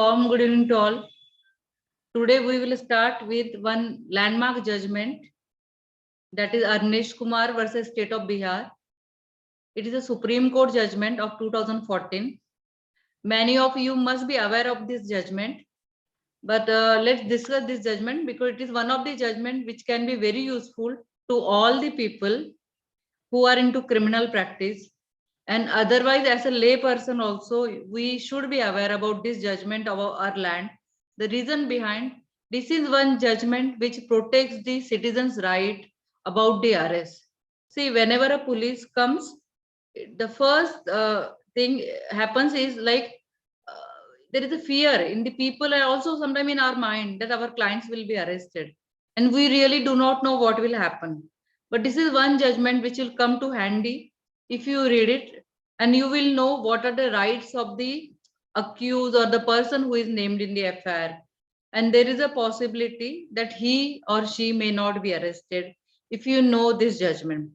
Good evening to all. Today we will start with one landmark judgment, that is Arnesh Kumar versus State of Bihar. It is a Supreme Court judgment of 2014. Many of you must be aware of this judgment, but let's discuss this judgment because it is one of the judgment which can be very useful to all the people who are into criminal practice. And otherwise, as a lay person also, we should be aware about this judgment of our land. The reason behind this is one judgment which protects the citizens' right about the arrest. See, whenever a police comes, the first thing happens is like there is a fear in the people and also sometimes in our mind that our clients will be arrested, and we really do not know what will happen. But this is one judgment which will come to handy if you read it, and you will know what are the rights of the accused or the person who is named in the FIR. And there is a possibility that he or she may not be arrested if you know this judgment.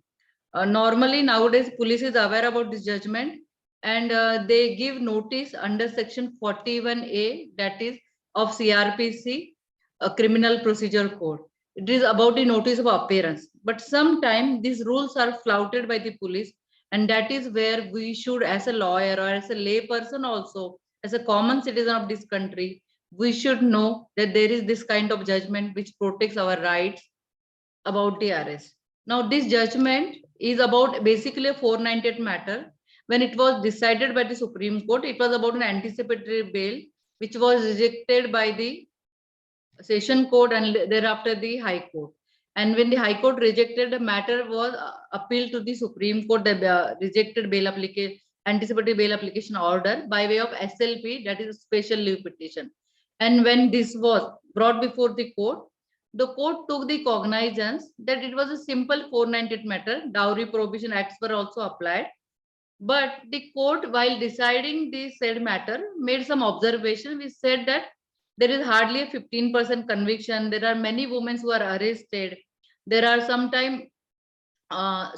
Normally nowadays police is aware about this judgment, and they give notice under section 41A, that is of CRPC, a criminal procedure code. It is about the notice of appearance, but sometimes these rules are flouted by the police, and that is where we should, as a lawyer or as a lay person also, as a common citizen of this country, we should know that there is this kind of judgment which protects our rights about the arrest. Now, this judgment is about basically a 498 matter. When it was decided by the Supreme Court, it was about an anticipatory bail, which was rejected by the Session Court and thereafter the High Court. And when the High Court rejected, the matter was appealed to the Supreme Court, the rejected bail application, anticipatory bail application order by way of SLP, that is special leave petition. And when this was brought before the court took the cognizance that it was a simple 498 matter. Dowry prohibition acts were also applied. But the court, while deciding the said matter, made some observation which said that there is hardly a 15% conviction. There are many women who are arrested. There are sometimes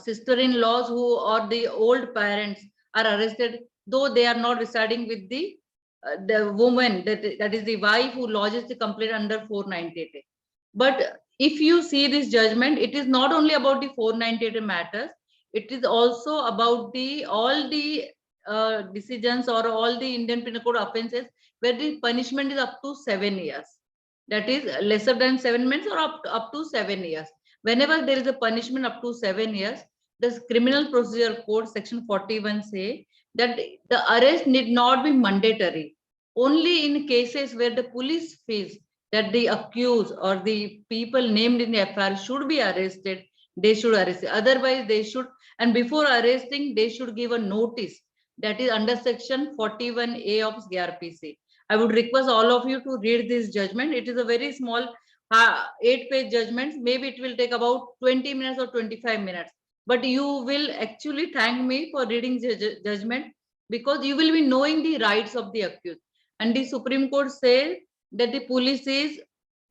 sister-in-laws who or the old parents are arrested, though they are not residing with the woman, that is the wife who lodges the complaint under 498. But if you see this judgment, it is not only about the 498 matters, it is also about the all the decisions or all the Indian Penal Code offences where the punishment is up to 7 years. That is lesser than 7 months or up to 7 years. Whenever there is a punishment up to 7 years, the Criminal Procedure Code section 41 say that the arrest need not be mandatory. Only in cases where the police feels that the accused or the people named in the FIR should be arrested, they should arrest. Otherwise, they should, and before arresting, they should give a notice, that is under section 41A of CRPC. I would request all of you to read this judgment. It is a very small 8-page judgment. Maybe it will take about 20 minutes or 25 minutes. But you will actually thank me for reading the judgment, because you will be knowing the rights of the accused. And the Supreme Court says that the police is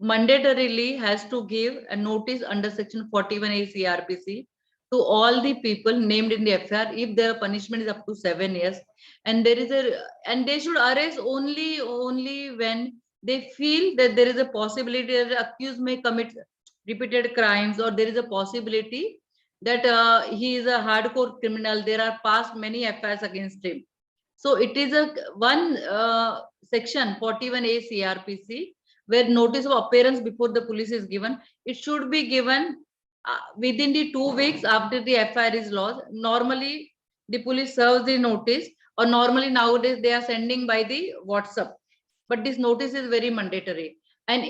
mandatorily has to give a notice under section 41A CRPC to all the people named in the FIR if their punishment is up to 7 years, and they should arrest only when they feel that there is a possibility that the accused may commit repeated crimes, or there is a possibility that he is a hardcore criminal. There are past many FIRs against him. So it is a one section 41A CRPC where notice of appearance before the police is given. It should be given within the 2 weeks after the FIR is lodged. Normally, the police serves the notice, or normally nowadays they are sending by the WhatsApp. But this notice is very mandatory. And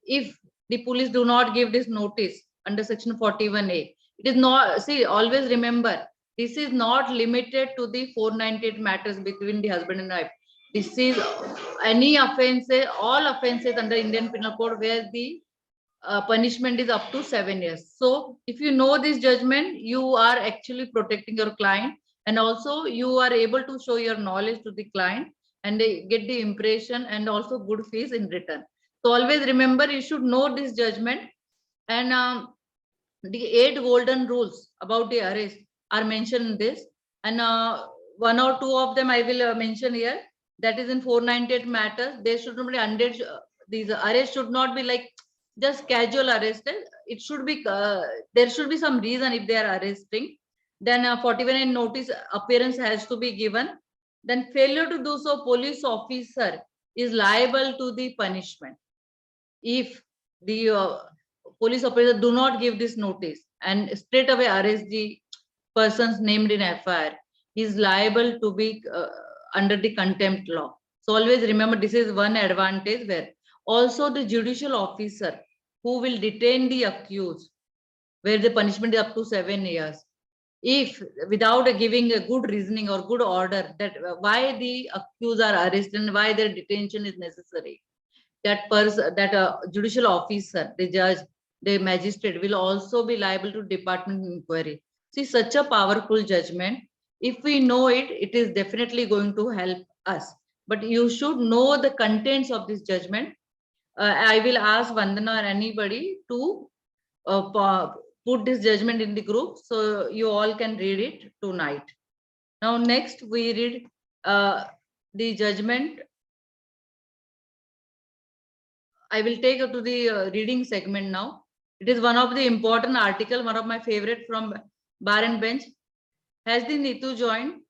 if the police do not give this notice under section 41A, it is not, see, always remember, this is not limited to the 498 matters between the husband and wife. This is any offenses, all offenses under Indian Penal Code where the punishment is up to 7 years. So if you know this judgment, you are actually protecting your client, and also you are able to show your knowledge to the client, and they get the impression and also good fees in return. So always remember, you should know this judgment. And the 8 golden rules about the arrest are mentioned in this, and one or two of them I will mention here. that is in 498 matters. There should not be under these arrests should not be like just casual arrested. It should be there should be some reason if they are arresting. Then 41 notice appearance has to be given. Then failure to do so, police officer is liable to the punishment. If the police officer do not give this notice and straight away arrest the persons named in FIR, he is liable to be under the contempt law. So always remember, this is one advantage where also the judicial officer who will detain the accused, where the punishment is up to 7 years. If without giving a good reasoning or good order that why the accused are arrested and why their detention is necessary, that person, that judicial officer, the judge, the magistrate will also be liable to department inquiry. See, such a powerful judgment. If we know it, it is definitely going to help us. But you should know the contents of this judgment. I will ask Vandana or anybody to put this judgment in the group so you all can read it tonight. Now, next we read the judgment. I will take to the reading segment now. It is one of the important article, one of my favorite from Bar and Bench. Has the Neetu joined?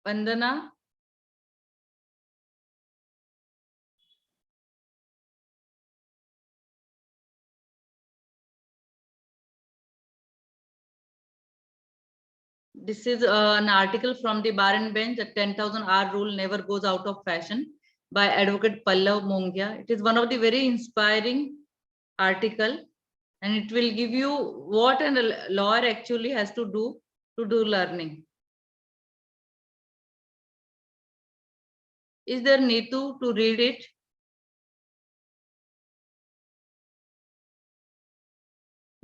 Vandana? This is an article from the Bar and Bench, the 10,000 hour rule never goes out of fashion by Advocate Pallav Mongia. It is one of the very inspiring article, and it will give you what a lawyer actually has to do learning. Is there Neetu to read it?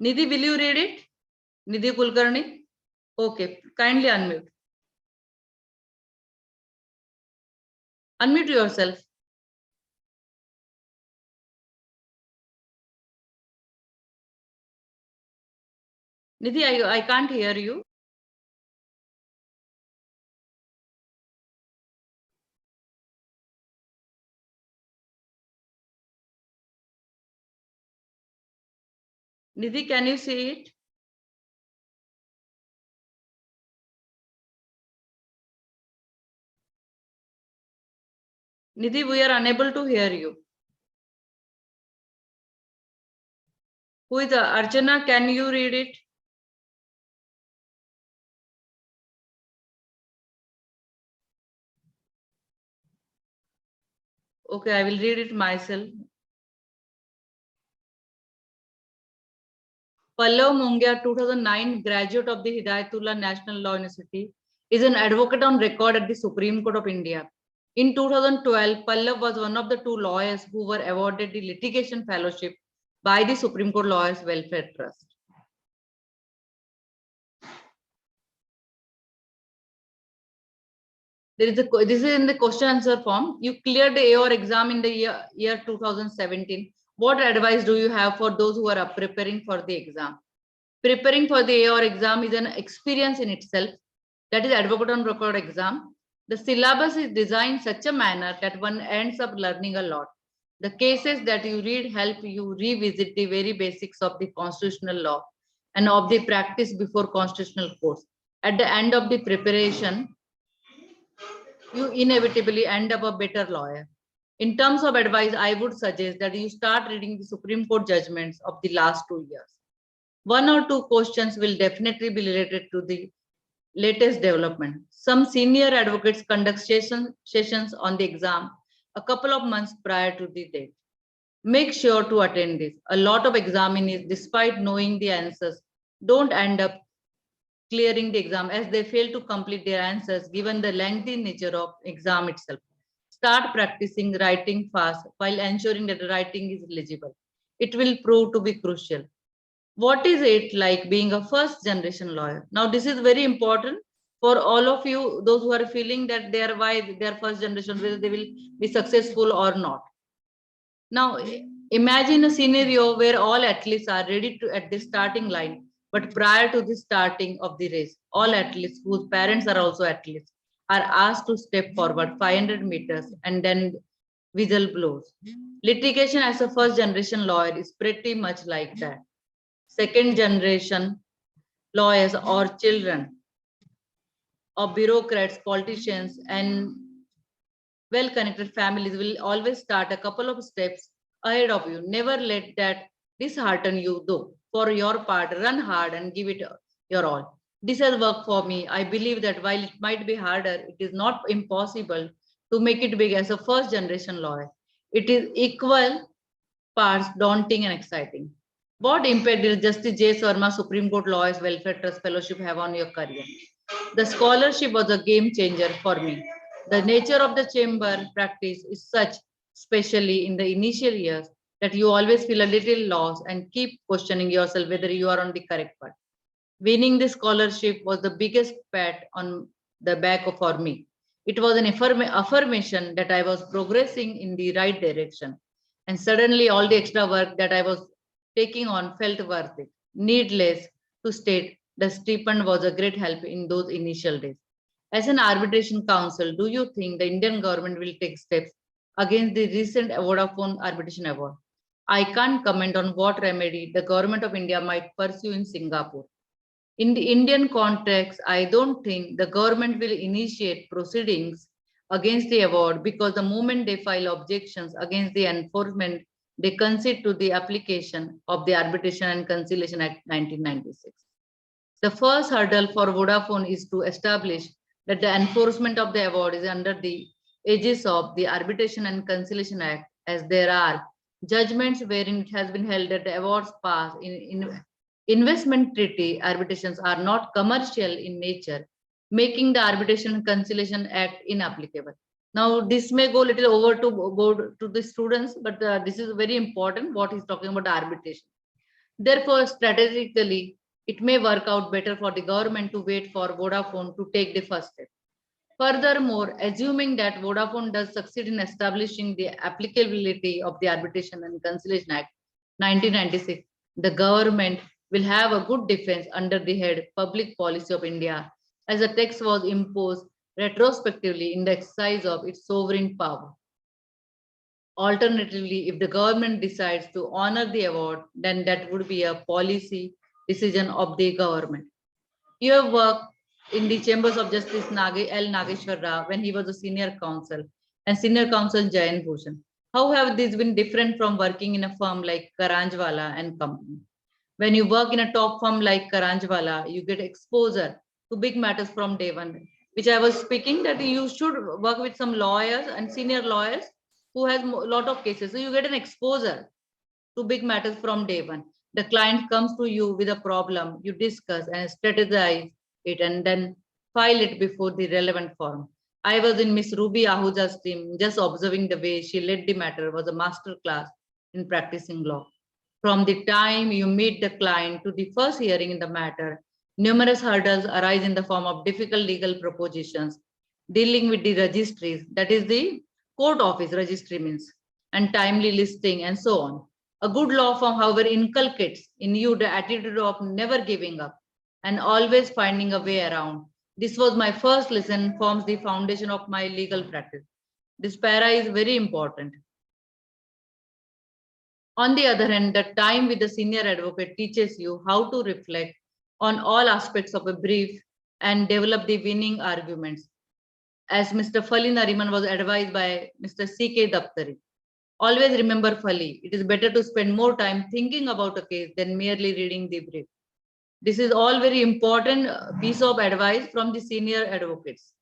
Nidhi, will you read it? Nidhi Kulkarni? Okay, kindly unmute. Unmute yourself. Nidhi, I can't hear you. Nidhi, can you see it? Nidhi, we are unable to hear you. Who is Archana? Can you read it? Okay, I will read it myself. Pallav Mongia, 2009 graduate of the Hidayatullah National Law University, is an advocate on record at the Supreme Court of India. In 2012, Pallav was one of the 2 lawyers who were awarded the litigation fellowship by the Supreme Court Lawyers Welfare Trust. This is in the question answer form. You cleared the AOR exam in the year 2017. What advice do you have for those who are preparing for the exam? Preparing for the AOR exam is an experience in itself. That is advocate on record exam. The syllabus is designed such a manner that one ends up learning a lot. The cases that you read help you revisit the very basics of the constitutional law and of the practice before constitutional courts. At the end of the preparation, you inevitably end up a better lawyer. In terms of advice, I would suggest that you start reading the Supreme Court judgments of the last 2 years. 1 or 2 questions will definitely be related to the latest development. Some senior advocates conduct sessions on the exam a couple of months prior to the date. Make sure to attend this. A lot of examinees, despite knowing the answers, don't end up clearing the exam as they fail to complete their answers given the lengthy nature of exam itself. Start practicing writing fast while ensuring that the writing is legible. It will prove to be crucial. What is it like being a first generation lawyer? Now, this is very important. For all of you, those who are feeling that they are why they are first generation, whether they will be successful or not. Now, imagine a scenario where all athletes are ready to at the starting line, but prior to the starting of the race, all athletes whose parents are also athletes are asked to step forward 500 meters and then whistle blows. Litigation as a first generation lawyer is pretty much like that. Second generation lawyers or children of bureaucrats, politicians, and well-connected families will always start a couple of steps ahead of you. Never let that dishearten you, though. For your part, run hard and give it your all. This has worked for me. I believe that while it might be harder, it is not impossible to make it big as a first generation lawyer. It is equal parts daunting and exciting. What impact did Justice J. Sharma Supreme Court Lawyers Welfare Trust Fellowship have on your career? The scholarship was a game changer for me. The nature of the chamber practice is such, especially in the initial years, that you always feel a little lost and keep questioning yourself whether you are on the correct path. Winning the scholarship was the biggest pat on the back for me. It was an affirmation that I was progressing in the right direction. And suddenly, all the extra work that I was taking on felt worth it. Needless to state, the stipend was a great help in those initial days. As an arbitration counsel, do you think the Indian government will take steps against the recent Vodafone arbitration award? I can't comment on what remedy the government of India might pursue in Singapore. In the Indian context, I don't think the government will initiate proceedings against the award because the moment they file objections against the enforcement, they concede to the application of the Arbitration and Conciliation Act 1996. The first hurdle for Vodafone is to establish that the enforcement of the award is under the aegis of the Arbitration and Conciliation Act, as there are judgments wherein it has been held that the awards passed in investment treaty arbitrations are not commercial in nature, making the Arbitration and Conciliation Act inapplicable. Now, this may go a little over to go to the students, but this is very important what he's talking about arbitration. Therefore, strategically, it may work out better for the government to wait for Vodafone to take the first step. Furthermore, assuming that Vodafone does succeed in establishing the applicability of the Arbitration and Conciliation Act 1996, the government will have a good defense under the head Public Policy of India, as the text was imposed retrospectively in the exercise of its sovereign power. Alternatively, if the government decides to honor the award, then that would be a policy decision of the government. You have worked in the Chambers of Justice L. Nageshwar Rao when he was a senior counsel and senior counsel Jayan Bhushan. How have these been different from working in a firm like Karanjwala and Company? When you work in a top firm like Karanjwala, you get exposure to big matters from day one, which I was speaking that you should work with some lawyers and senior lawyers who has a lot of cases. So you get an exposure to big matters from day one. The client comes to you with a problem, you discuss and strategize it and then file it before the relevant forum. I was in Miss Ruby Ahuja's team, just observing the way she led the matter was a master class in practicing law. From the time you meet the client to the first hearing in the matter, numerous hurdles arise in the form of difficult legal propositions, dealing with the registries, that is the court office registry means, and timely listing and so on. A good law firm, however, inculcates in you the attitude of never giving up and always finding a way around. This was my first lesson, forms the foundation of my legal practice. This para is very important. On the other hand, the time with the senior advocate teaches you how to reflect on all aspects of a brief and develop the winning arguments. As Mr. Fali Nariman was advised by Mr. C.K. Daptari. Always remember, Fali, it is better to spend more time thinking about a case than merely reading the brief. This is all very important piece of advice from the senior advocates.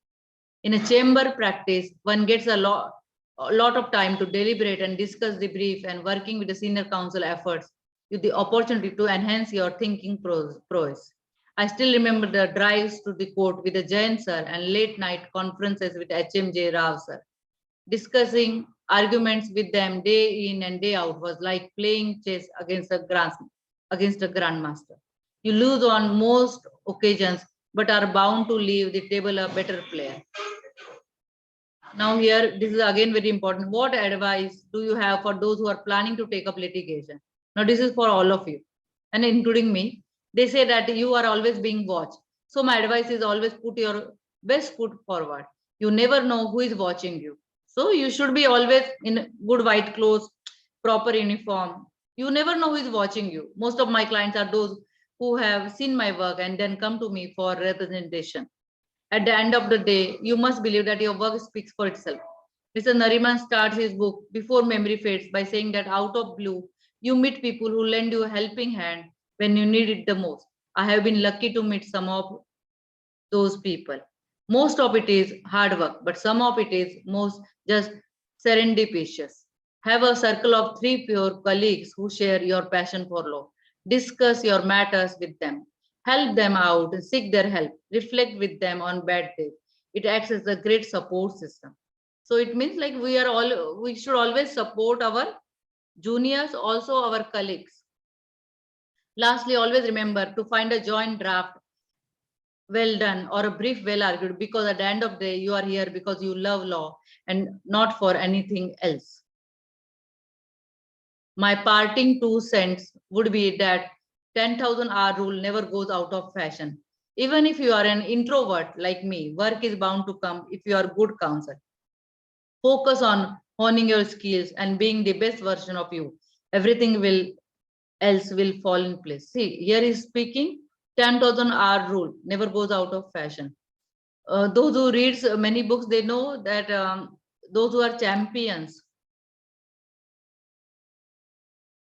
In a chamber practice, one gets a lot of time to deliberate and discuss the brief, and working with the senior counsel efforts you the opportunity to enhance your thinking prowess. I still remember the drives to the court with the Jain sir and late night conferences with HMJ Rao sir. Discussing arguments with them day in and day out was like playing chess against a grandmaster. You lose on most occasions, but are bound to leave the table a better player. Now here, this is again very important. What advice do you have for those who are planning to take up litigation? Now this is for all of you and including me. They say that you are always being watched. So my advice is always put your best foot forward. You never know who is watching you. So you should be always in good white clothes, proper uniform. You never know who is watching you. Most of my clients are those who have seen my work and then come to me for representation. At the end of the day, you must believe that your work speaks for itself. Mr. Nariman starts his book Before Memory Fades by saying that out of blue, you meet people who lend you a helping hand when you need it the most. I have been lucky to meet some of those people. Most of it is hard work, but some of it is most just serendipitous. Have a circle of 3 pure colleagues who share your passion for law. Discuss your matters with them. Help them out, seek their help, reflect with them on bad days. It acts as a great support system. So it means like we should always support our juniors, also our colleagues. Lastly, always remember to find a joint draft well done or a brief well argued, because at the end of the day you are here because you love law and not for anything else. My parting 2 cents would be that 10,000 hour rule never goes out of fashion. Even if you are an introvert like me, work is bound to come if you are good counsel. Focus on honing your skills and being the best version of you. Everything else will fall in place. See, here is speaking 10,000 hour rule never goes out of fashion. Those who reads many books, they know that those who are champions,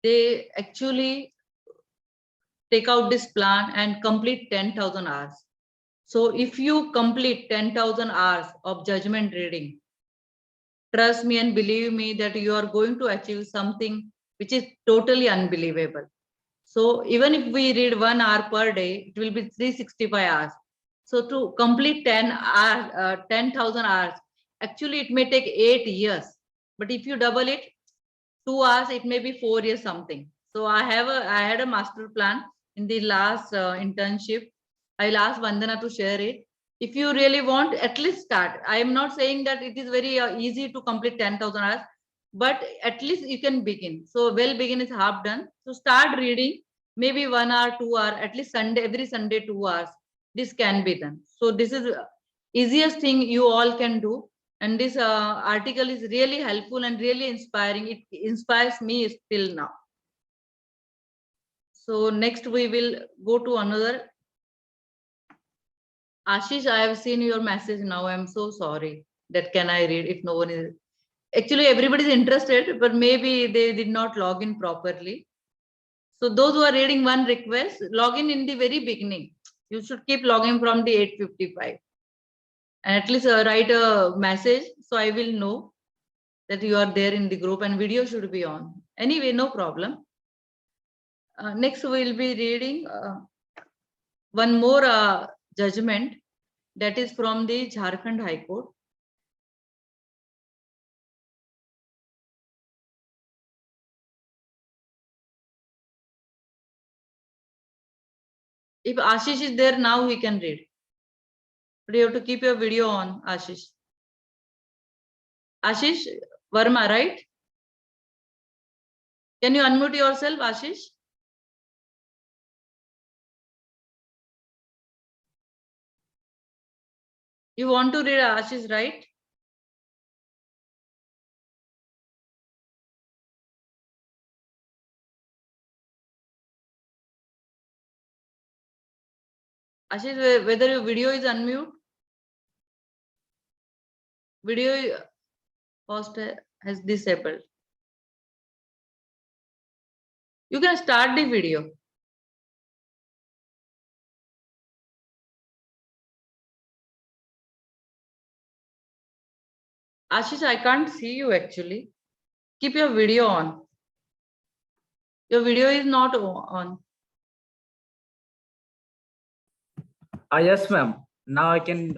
they actually take out this plan and complete 10,000 hours. So if you complete 10,000 hours of judgment reading, trust me and believe me that you are going to achieve something which is totally unbelievable. So even if we read 1 hour per day, it will be 365 hours. So to complete 10,000 hours, actually it may take 8 years. But if you double it, 2 hours, it may be 4 years something. So I had a master plan in the last internship. I'll ask Vandana to share it. If you really want, at least start. I am not saying that it is very easy to complete 10,000 hours, but at least you can begin. So well begin is half done. So start reading, maybe 1 hour, 2 hour, at least Sunday, every Sunday 2 hours. This can be done. So this is easiest thing you all can do. And this article is really helpful and really inspiring. It inspires me still now. So next we will go to another. Ashish, I have seen your message now. I'm so sorry. That can I read if no one is. Actually, everybody is interested, but maybe they did not log in properly. So those who are reading, one request, log in the very beginning. You should keep logging from the 8:55. And at least write a message so I will know that you are there in the group, and video should be on. Anyway, no problem. Next, we will be reading one more judgment that is from the Jharkhand High Court. If Ashish is there now, he can read. But you have to keep your video on, Ashish. Ashish Verma, right? Can you unmute yourself, Ashish? You want to read Ashish, right? Ashish, whether your video is unmute? Video host has disabled. You can start the video. Ashish, I can't see you actually. Keep your video on. Your video is not on. Yes, ma'am. Now I can,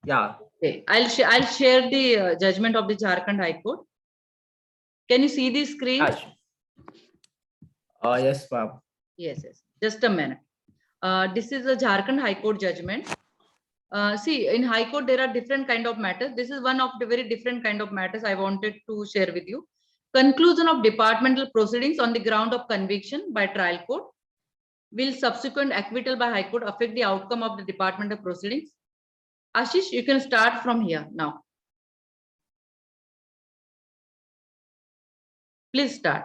yeah. Okay, I'll share the judgment of the Jharkhand High Court. Can you see the screen? Yes, ma'am. Yes. Just a minute. This is a Jharkhand High Court judgment. See, in High Court, there are different kind of matters. This is one of the very different kind of matters I wanted to share with you. Conclusion of departmental proceedings on the ground of conviction by trial court. Will subsequent acquittal by High Court affect the outcome of the departmental proceedings? Ashish, you can start from here now. Please start.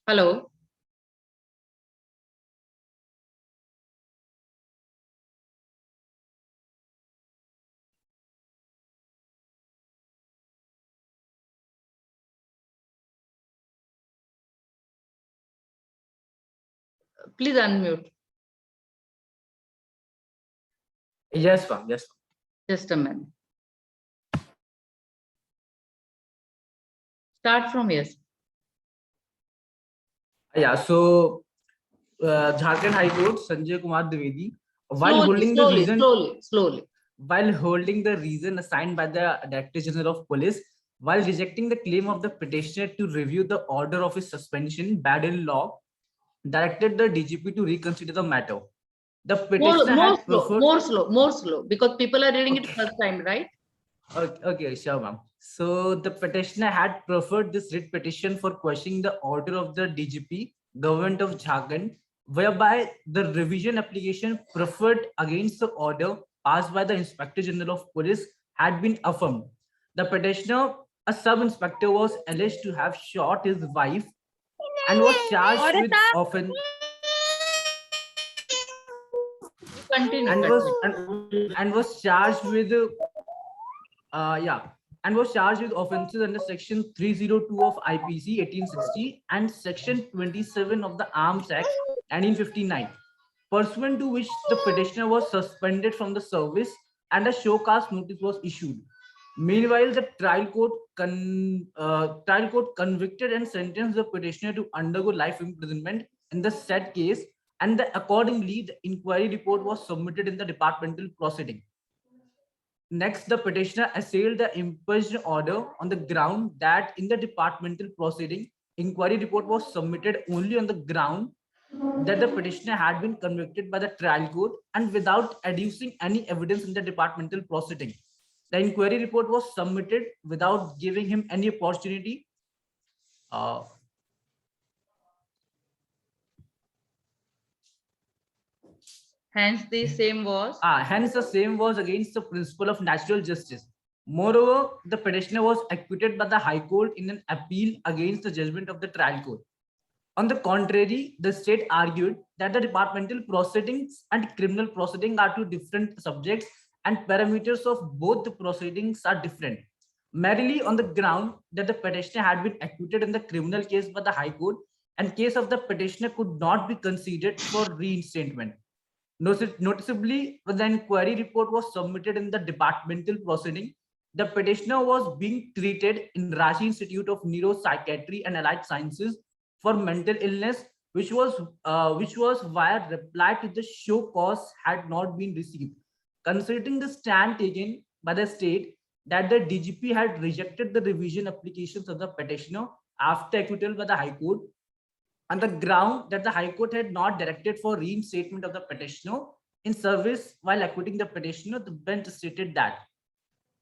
Hello. Please unmute. Yes, ma'am. Yes. Just a minute. Start from yes. Yeah. So, Jharkhand High Court, Sanjay Kumar Dwivedi, while holding the reason, Slowly. while holding the reason assigned by the Director General of Police, while rejecting the claim of the petitioner to review the order of his suspension, bad in law, directed the DGP to reconsider the matter. The petitioner had preferred. More slow, because people are reading it first time, right? Okay, sure, ma'am. So the petitioner had preferred this writ petition for questioning the order of the DGP, Government of Jharkhand, whereby the revision application preferred against the order passed by the Inspector General of Police had been affirmed. The petitioner, a sub-inspector, was alleged to have shot his wife and was charged with offense Continue. and was charged with and was charged with offences under section 302 of IPC 1860 and section 27 of the Arms Act 1959, pursuant to which the petitioner was suspended from the service and a show cause notice was issued. Meanwhile, the trial court convicted and sentenced the petitioner to undergo life imprisonment in the said case, and accordingly, the inquiry report was submitted in the departmental proceeding. Next, the petitioner assailed the impeached order on the ground that in the departmental proceeding, inquiry report was submitted only on the ground that the petitioner had been convicted by the trial court and without adducing any evidence in the departmental proceeding. The inquiry report was submitted without giving him any opportunity Hence, the same was. Hence, the same was against the principle of natural justice. Moreover, the petitioner was acquitted by the High Court in an appeal against the judgment of the trial court. On the contrary, the state argued that the departmental proceedings and criminal proceedings are two different subjects and parameters of both the proceedings are different, merely on the ground that the petitioner had been acquitted in the criminal case by the High Court and case of the petitioner could not be considered for reinstatement. Noticeably, when the inquiry report was submitted in the departmental proceeding, the petitioner was being treated in Rashi Institute of Neuropsychiatry and Allied Sciences for mental illness, which was via reply to the show cause had not been received. Considering the stand taken by the state that the DGP had rejected the revision applications of the petitioner after acquittal by the High Court, on the ground that the High Court had not directed for reinstatement of the petitioner in service while acquitting the petitioner, the bench stated that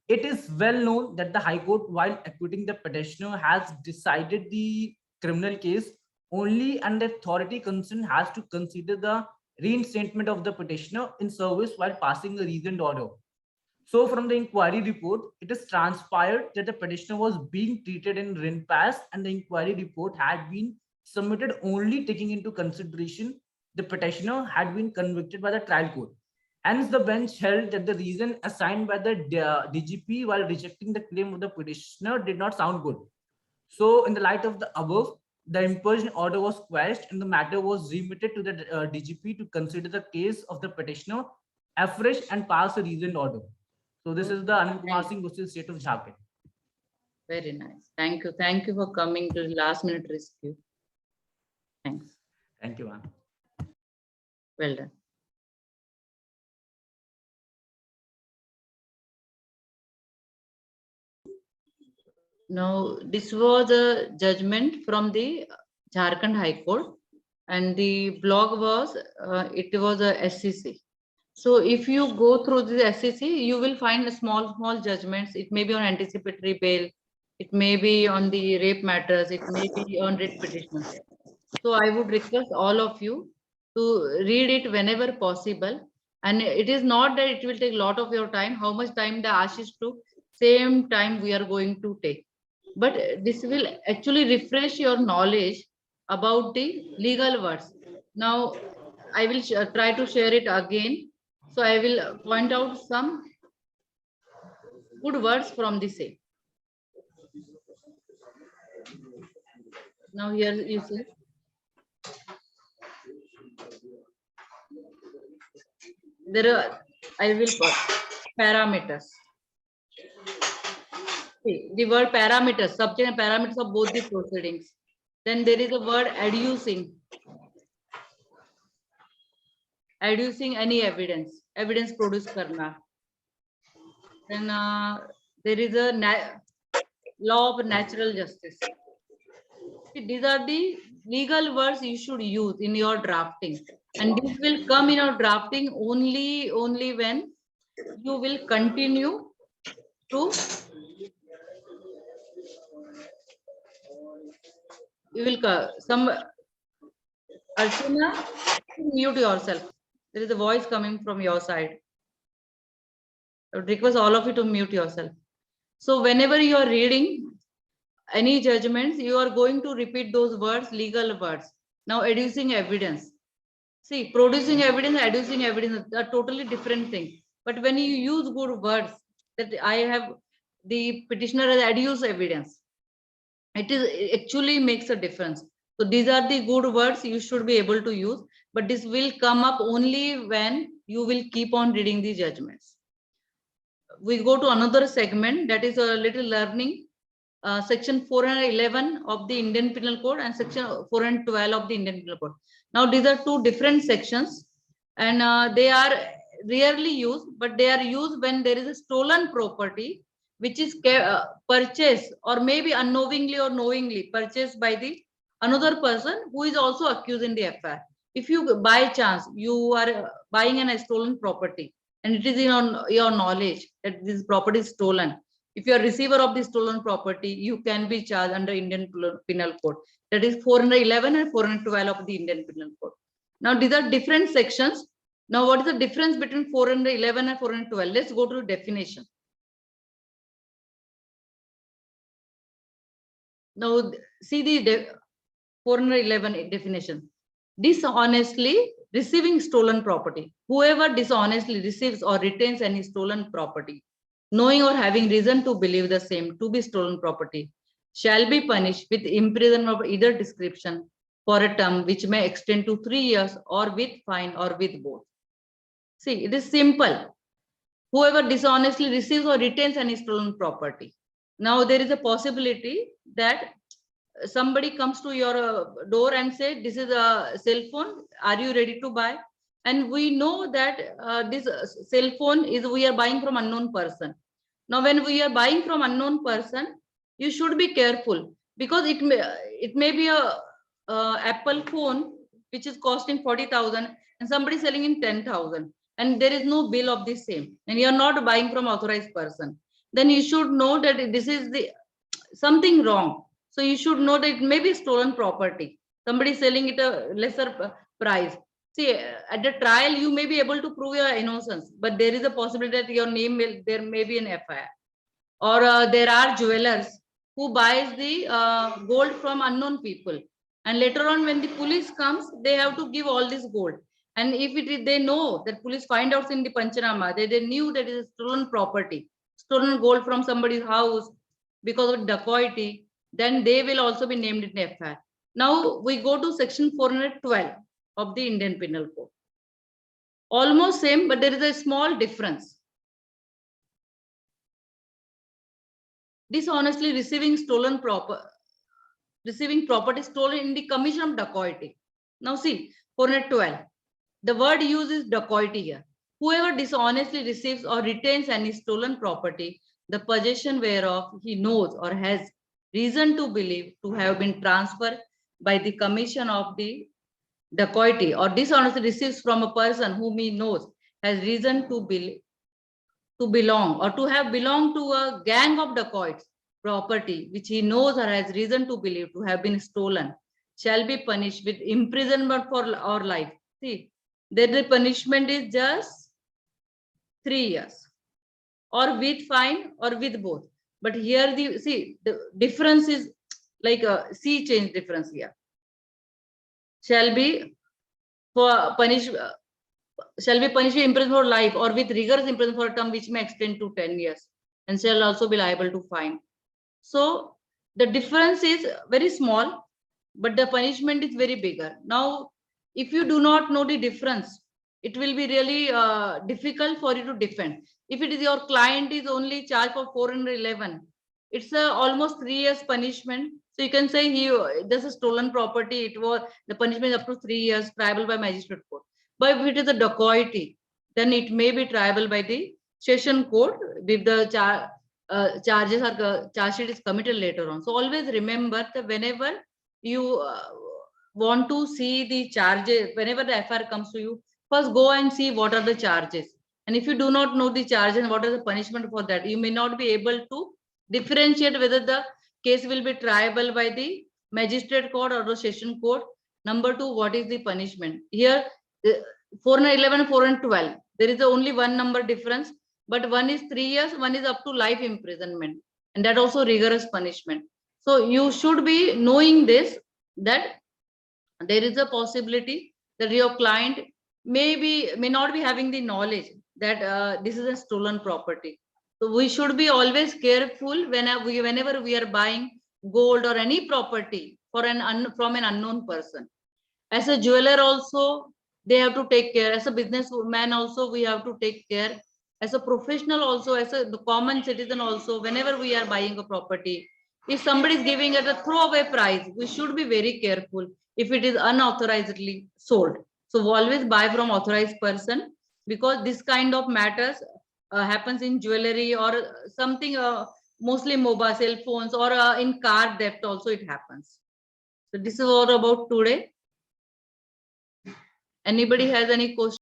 it is well known that the High Court, while acquitting the petitioner, has decided the criminal case only, and the authority concerned has to consider the reinstatement of the petitioner in service while passing a reasoned order. So, from the inquiry report, it is transpired that the petitioner was being treated in RINPAS, and the inquiry report had been submitted only taking into consideration the petitioner had been convicted by the trial court. Hence, the bench held that the reason assigned by the DGP while rejecting the claim of the petitioner did not sound good. So, in the light of the above, the impeachment order was quashed and the matter was remitted to the DGP to consider the case of the petitioner afresh and pass a reasoned order. So, this is the Anand Kumar Singh versus State of Jharkhand. Very nice. Thank you. Thank you for coming to the last minute rescue. Thanks. Thank you, ma'am. Well done. Now, this was a judgment from the Jharkhand High Court, and the blog was it was a SCC. So if you go through the SCC, you will find small judgments. It may be on anticipatory bail, it may be on the rape matters, it may be on writ petitions. So I would request all of you to read it whenever possible. And it is not that it will take a lot of your time. How much time the Ashish took, same time we are going to take. But this will actually refresh your knowledge about the legal words. Now, I will try to share it again. So I will point out some good words from the same. Now here you see. There are, I will put parameters. See, the word parameters, subject and parameters of both the proceedings. Then there is a word adducing. Adducing any evidence. Evidence produced karna. Then there is a law of natural justice. See, these are the legal words you should use in your drafting. And this will come in your drafting only when you will continue to some Archana, mute yourself. There is a voice coming from your side. I would request all of you to mute yourself. So whenever you are reading any judgments, you are going to repeat those words, legal words. Now adducing evidence. See, producing evidence, adducing evidence are totally different things. But when you use good words, that I have, the petitioner has adduced evidence, it actually makes a difference. So these are the good words you should be able to use, but this will come up only when you will keep on reading the judgments. We go to another segment, that is a little learning. Section 411 of the Indian Penal Code and section 412 of the Indian Penal Code. Now these are two different sections, and they are rarely used, but they are used when there is a stolen property which is purchased or maybe unknowingly or knowingly purchased by the another person who is also accused in the FIR. If you by chance you are buying a stolen property and it is in your knowledge that this property is stolen, if you are receiver of the stolen property, you can be charged under Indian Penal Code. That is 411 and 412 of the Indian Penal Code. Now these are different sections. Now what is the difference between 411 and 412? Let's go to definition. Now see the 411 definition. Dishonestly receiving stolen property. Whoever dishonestly receives or retains any stolen property, knowing or having reason to believe the same to be stolen property, shall be punished with imprisonment of either description for a term which may extend to 3 years or with fine or with both. See, it is simple. Whoever dishonestly receives or retains any stolen property. Now there is a possibility that somebody comes to your door and say, this is a cell phone, are you ready to buy? And we know that this cell phone is we are buying from unknown person. Now when we are buying from unknown person, you should be careful, because it may be a Apple phone which is costing 40,000 and somebody selling in 10,000, and there is no bill of the same, and you are not buying from authorized person. Then you should know that this is the something wrong. So you should know that it may be stolen property. Somebody selling it a lesser price. See, at the trial, you may be able to prove your innocence, but there is a possibility that your name will, there may be an FIR. Or there are jewelers who buys the gold from unknown people. And later on, when the police comes, they have to give all this gold. And if it is, they know that police find out in the Panchanama, they knew that it is stolen property, stolen gold from somebody's house because of dacoity, then they will also be named in the FIR. Now we go to section 412 of the Indian Penal Code. Almost same, but there is a small difference. Dishonestly receiving property stolen in the commission of dacoity. Now see, 412. The word used is dacoity here. Whoever dishonestly receives or retains any stolen property, the possession whereof he knows or has reason to believe to have been transferred by the commission of the dacoity or dishonesty receives from a person whom he knows has reason to belong or to have belonged to a gang of dacoits, property which he knows or has reason to believe to have been stolen shall be punished with imprisonment for or life. See, then the punishment is just 3 years or with fine or with both. But here the difference is like a sea change difference here. Shall be for punish shall be punished with imprisonment for life or with rigorous imprisonment for a term which may extend to 10 years and shall also be liable to fine. So the difference is very small, but the punishment is very bigger. Now, if you do not know the difference, it will be really difficult for you to defend. If it is your client is only charged for 411, it's almost 3 years punishment. So you can say this is stolen property. It was the punishment is up to 3 years, triable by magistrate court. But if it is a dacoity, then it may be triable by the session court if the charges or charge sheet is committed later on. So always remember that whenever you want to see the charges, whenever the FIR comes to you, first go and see what are the charges. And if you do not know the charges and what is the punishment for that, you may not be able to differentiate whether the case will be triable by the magistrate court or the session court. Number two, what is the punishment? Here, 411, 412, there is only one number difference, but one is 3 years, one is up to life imprisonment, and that also rigorous punishment. So you should be knowing this, that there is a possibility that your client may not be having the knowledge that this is a stolen property. So we should be always careful whenever we are buying gold or any property from an unknown person. As a jeweler also, they have to take care. As a businessman also, we have to take care. As a professional also, as a common citizen also, whenever we are buying a property, if somebody is giving it a throwaway price, we should be very careful if it is unauthorizedly sold. So always buy from authorized person, because this kind of matters happens in jewelry or something, mostly mobile cell phones, or in car theft also it happens. So this is all about today. Anybody has any question?